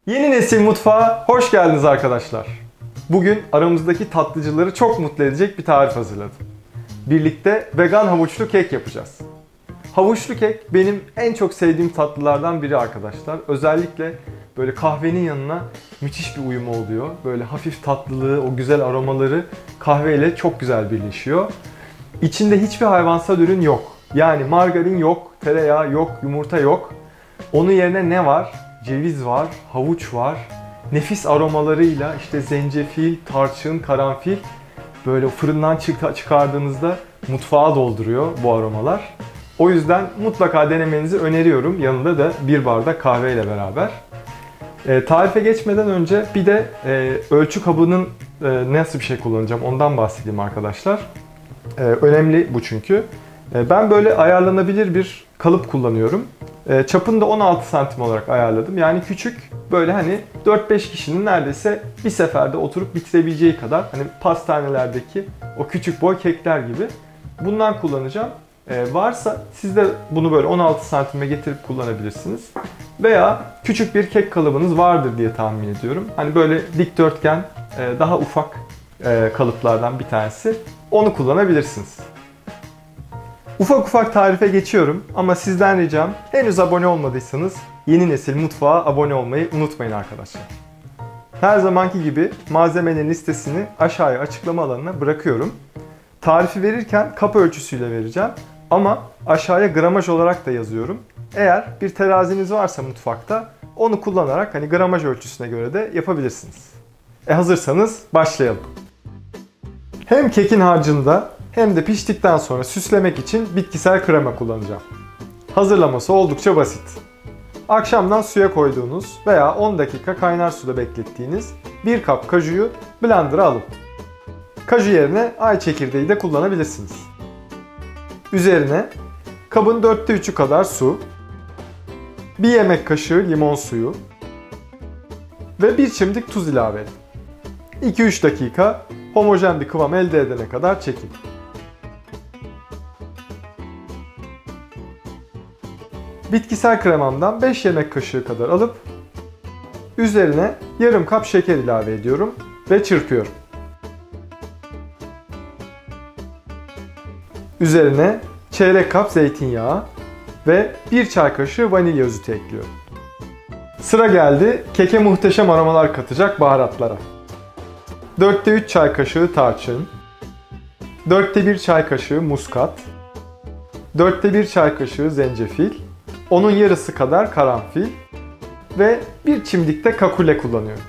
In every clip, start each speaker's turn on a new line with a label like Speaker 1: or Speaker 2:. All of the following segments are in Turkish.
Speaker 1: Yeni nesil mutfağa hoş geldiniz arkadaşlar. Bugün aramızdaki tatlıcıları çok mutlu edecek bir tarif hazırladım. Birlikte vegan havuçlu kek yapacağız. Havuçlu kek benim en çok sevdiğim tatlılardan biri arkadaşlar. Özellikle böyle kahvenin yanına müthiş bir uyumu oluyor. Böyle hafif tatlılığı, o güzel aromaları kahveyle çok güzel birleşiyor. İçinde hiçbir hayvansal ürün yok. Yani margarin yok, tereyağı yok, yumurta yok. Onun yerine ne var? Ceviz var, havuç var. Nefis aromalarıyla işte zencefil, tarçın, karanfil böyle fırından çıkardığınızda mutfağa dolduruyor bu aromalar. O yüzden mutlaka denemenizi öneriyorum. Yanında da bir bardak kahve ile beraber. Tarife geçmeden önce bir de ölçü kabının nasıl bir şey kullanacağım ondan bahsedeyim arkadaşlar. Önemli bu çünkü. Ben böyle ayarlanabilir bir kalıp kullanıyorum. Çapını da 16 santim olarak ayarladım. Yani küçük, böyle hani 4-5 kişinin neredeyse bir seferde oturup bitirebileceği kadar, hani pastanelerdeki o küçük boy kekler gibi. Bundan kullanacağım. Varsa siz de bunu böyle 16 santime getirip kullanabilirsiniz. Veya küçük bir kek kalıbınız vardır diye tahmin ediyorum. Hani böyle dikdörtgen, daha ufak kalıplardan bir tanesi. Onu kullanabilirsiniz. Ufak ufak tarife geçiyorum ama sizden ricam, henüz abone olmadıysanız Yeni Nesil Mutfağa abone olmayı unutmayın arkadaşlar. Her zamanki gibi malzemenin listesini aşağıya açıklama alanına bırakıyorum. Tarifi verirken kap ölçüsüyle vereceğim ama aşağıya gramaj olarak da yazıyorum. Eğer bir teraziniz varsa mutfakta onu kullanarak hani gramaj ölçüsüne göre de yapabilirsiniz. Hazırsanız başlayalım. Hem kekin harcında hem de piştikten sonra süslemek için bitkisel krema kullanacağım. Hazırlaması oldukça basit. Akşamdan suya koyduğunuz veya 10 dakika kaynar suda beklettiğiniz 1 kap kajuyu blender'a alın. Kaju yerine ay çekirdeği de kullanabilirsiniz. Üzerine kabın 4'te 3'ü kadar su, 1 yemek kaşığı limon suyu ve 1 çimdik tuz ilave edin. 2-3 dakika homojen bir kıvam elde edene kadar çekin. Bitkisel kremamdan 5 yemek kaşığı kadar alıp üzerine yarım kap şeker ilave ediyorum ve çırpıyorum. Üzerine çeyrek kap zeytinyağı ve 1 çay kaşığı vanilya özütü ekliyorum. Sıra geldi keke muhteşem aromalar katacak baharatlara. 4'te 3 çay kaşığı tarçın, 4'te 1 çay kaşığı muskat, 4'te 1 çay kaşığı zencefil, onun yarısı kadar karanfil ve 1 çimdik de kakule kullanıyorum.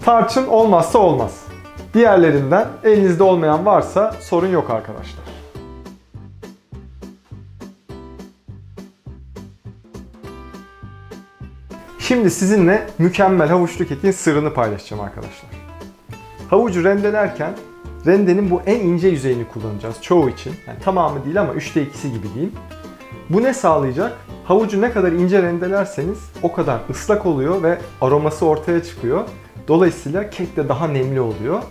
Speaker 1: Tarçın olmazsa olmaz. Diğerlerinden elinizde olmayan varsa sorun yok arkadaşlar. Şimdi sizinle mükemmel havuçlu kekin sırrını paylaşacağım arkadaşlar. Havucu rendelerken rendenin bu en ince yüzeyini kullanacağız çoğu için. Yani tamamı değil ama 3'te 2'si gibi diyeyim. Bu ne sağlayacak? Havucu ne kadar ince rendelerseniz o kadar ıslak oluyor ve aroması ortaya çıkıyor. Dolayısıyla kek de daha nemli oluyor.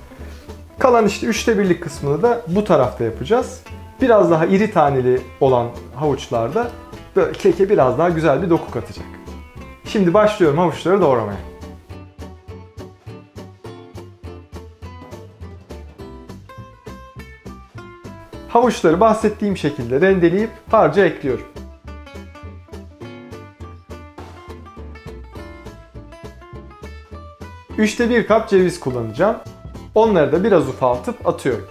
Speaker 1: Kalan işte 3'te 1'lik kısmını da bu tarafta yapacağız. Biraz daha iri taneli olan havuçlarda böyle keke biraz daha güzel bir doku katacak. Şimdi başlıyorum havuçları doğramaya. Havuçları bahsettiğim şekilde rendeleyip harca ekliyorum. Üçte 1 kap ceviz kullanacağım. Onları da biraz ufaltıp atıyorum.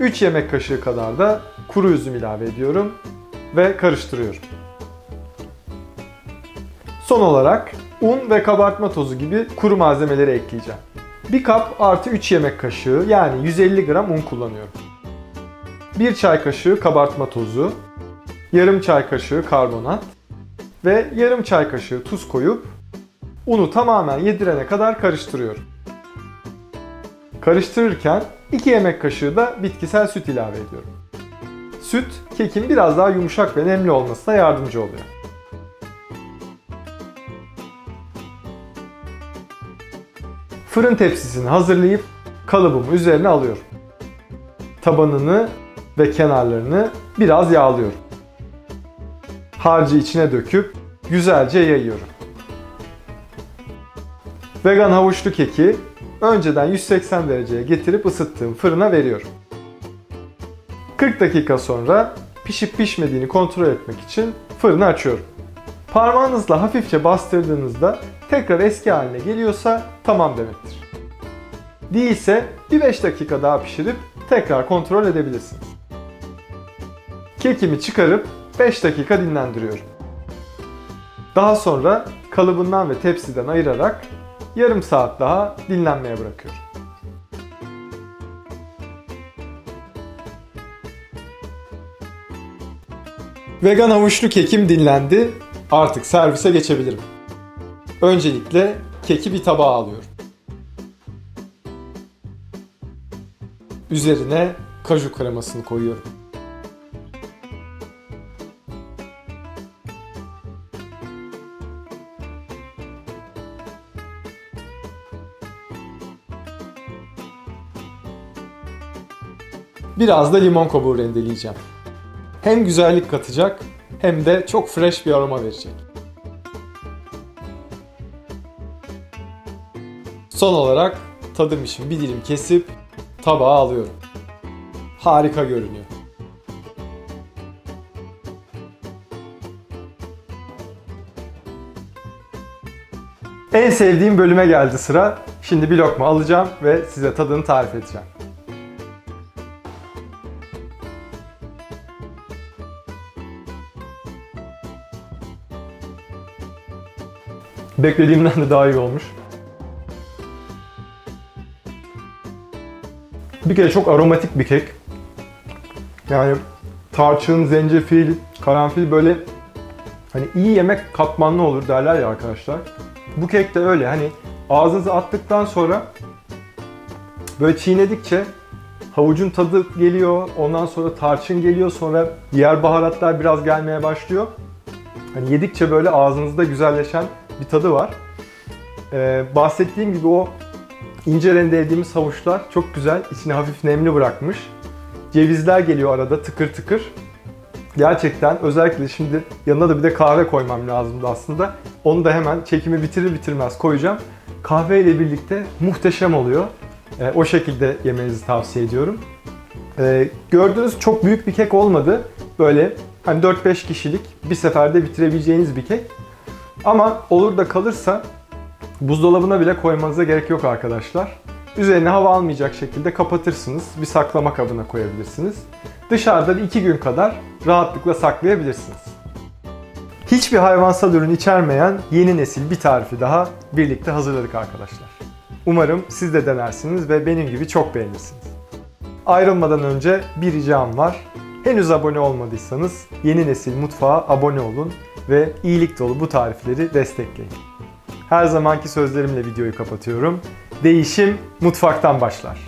Speaker 1: 3 yemek kaşığı kadar da kuru üzüm ilave ediyorum ve karıştırıyorum. Son olarak un ve kabartma tozu gibi kuru malzemeleri ekleyeceğim. 1 kap artı 3 yemek kaşığı yani 150 gram un kullanıyorum. 1 çay kaşığı kabartma tozu, yarım çay kaşığı karbonat ve yarım çay kaşığı tuz koyup unu tamamen yedirene kadar karıştırıyorum. Karıştırırken 2 yemek kaşığı da bitkisel süt ilave ediyorum. Süt, kekin biraz daha yumuşak ve nemli olmasına yardımcı oluyor. Fırın tepsisini hazırlayıp kalıbımı üzerine alıyorum. Tabanını ve kenarlarını biraz yağlıyorum. Harcı içine döküp güzelce yayıyorum. Vegan havuçlu keki önceden 180 dereceye getirip ısıttığım fırına veriyorum. 40 dakika sonra pişip pişmediğini kontrol etmek için fırını açıyorum. Parmağınızla hafifçe bastırdığınızda tekrar eski haline geliyorsa tamam demektir. Değilse bir 5 dakika daha pişirip tekrar kontrol edebilirsiniz. Kekimi çıkarıp 5 dakika dinlendiriyorum. Daha sonra kalıbından ve tepsiden ayırarak yarım saat daha dinlenmeye bırakıyorum. Vegan havuçlu kekim dinlendi. Artık servise geçebilirim. Öncelikle keki bir tabağa alıyorum. Üzerine kaju kremasını koyuyorum. Biraz da limon kabuğu rendeleyeceğim. Hem güzellik katacak hem de çok fresh bir aroma verecek. Son olarak tadım için bir dilim kesip tabağa alıyorum. Harika görünüyor. En sevdiğim bölüme geldi sıra. Şimdi bir lokma alacağım ve size tadını tarif edeceğim. Beklediğimden de daha iyi olmuş. Bir kere çok aromatik bir kek. Yani tarçın, zencefil, karanfil böyle hani iyi yemek katmanlı olur derler ya arkadaşlar. Bu kek de öyle. Hani ağzınıza attıktan sonra böyle çiğnedikçe havucun tadı geliyor. Ondan sonra tarçın geliyor. Sonra diğer baharatlar biraz gelmeye başlıyor. Hani yedikçe böyle ağzınızda güzelleşen bir tadı var. Bahsettiğim gibi o ince rendelediğimiz havuçlar çok güzel. İçine hafif nemli bırakmış. Cevizler geliyor arada tıkır tıkır. Gerçekten özellikle şimdi yanına da bir de kahve koymam lazımdı aslında. Onu da hemen çekimi bitirir bitirmez koyacağım. Kahve ile birlikte muhteşem oluyor. O şekilde yemenizi tavsiye ediyorum. Gördüğünüz çok büyük bir kek olmadı. Böyle hani 4-5 kişilik bir seferde bitirebileceğiniz bir kek. Ama olur da kalırsa buzdolabına bile koymanıza gerek yok arkadaşlar. Üzerine hava almayacak şekilde kapatırsınız. Bir saklama kabına koyabilirsiniz. Dışarıda 2 gün kadar rahatlıkla saklayabilirsiniz. Hiçbir hayvansal ürün içermeyen yeni nesil bir tarifi daha birlikte hazırladık arkadaşlar. Umarım siz de denersiniz ve benim gibi çok beğenirsiniz. Ayrılmadan önce bir ricam var. Henüz abone olmadıysanız Yeni Nesil Mutfağa abone olun ve iyilik dolu bu tarifleri destekleyin. Her zamanki sözlerimle videoyu kapatıyorum. Değişim mutfaktan başlar.